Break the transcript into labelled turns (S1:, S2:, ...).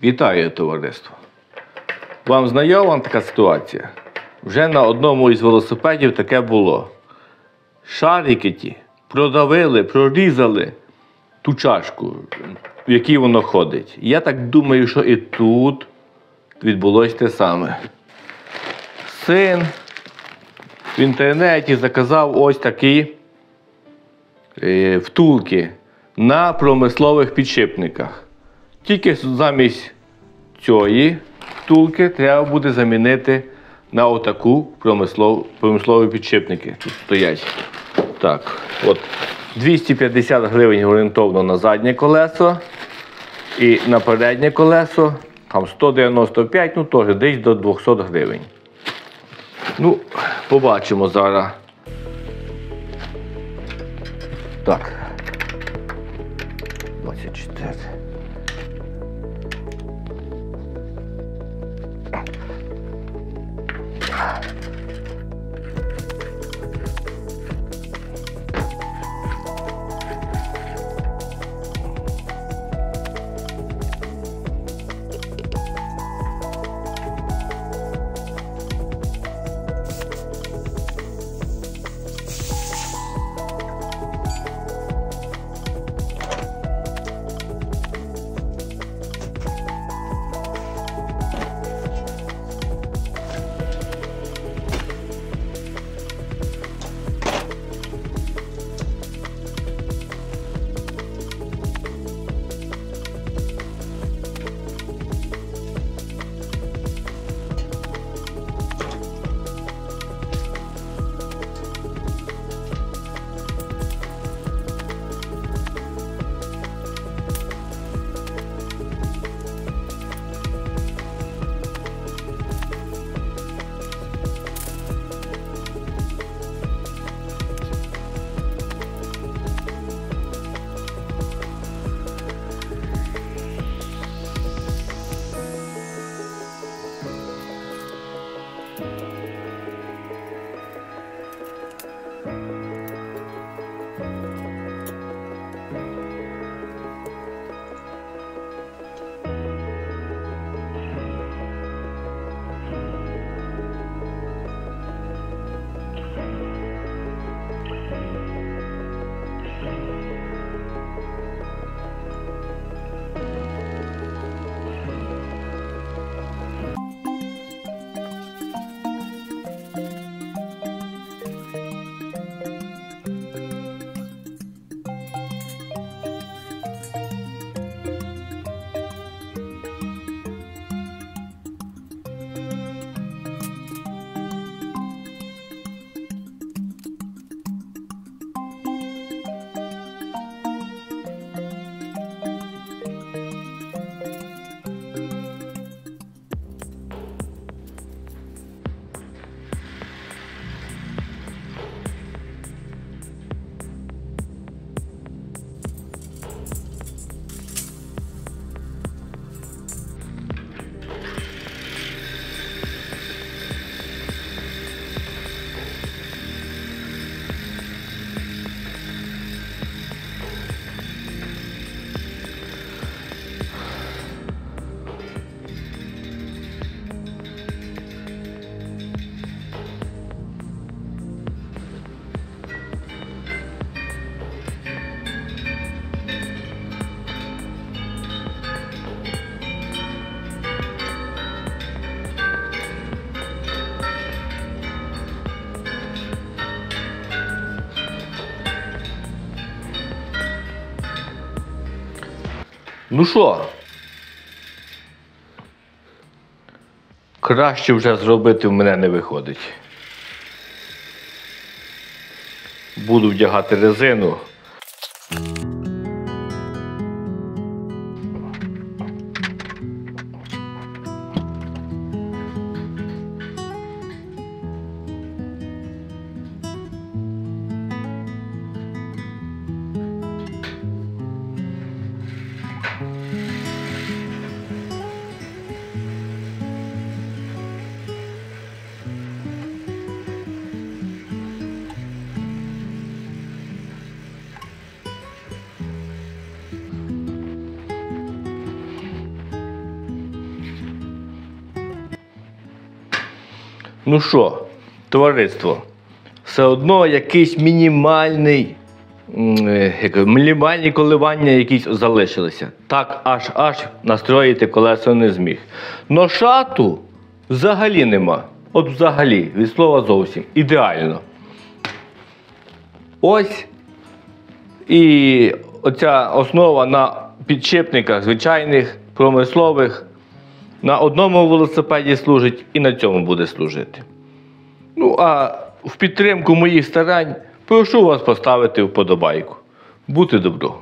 S1: Вітаю, товариство! Вам знайома така ситуація? Вже на одному із велосипедів таке було. Шарики ті продавили, прорізали ту чашку, в якій воно ходить. Я так думаю, що і тут відбулось те саме. Син в інтернеті заказав ось такі втулки на промислових підшипниках. Тільки замість цієї втулки треба буде замінити на отаку промислові підшипники. Тут стоять. Так, от 250 гривень орієнтовно на заднє колесо і на переднє колесо там 195, ну теж десь до 200 гривень. Ну, побачимо зараз. Так. 24. Ну що? Краще вже зробити в мене не виходить. Буду вдягати резину. Ну що, товариство, все одно якийсь мінімальні коливання якісь залишилися. Так аж настроїти колесо не зміг. Но шату взагалі нема. От взагалі, від слова зовсім. Ідеально. Ось. І оця основа на підшипниках звичайних, промислових, на одному велосипеді служить і на цьому буде служити. Ну, а в підтримку моїх старань прошу вас поставити вподобайку. Будьте добро.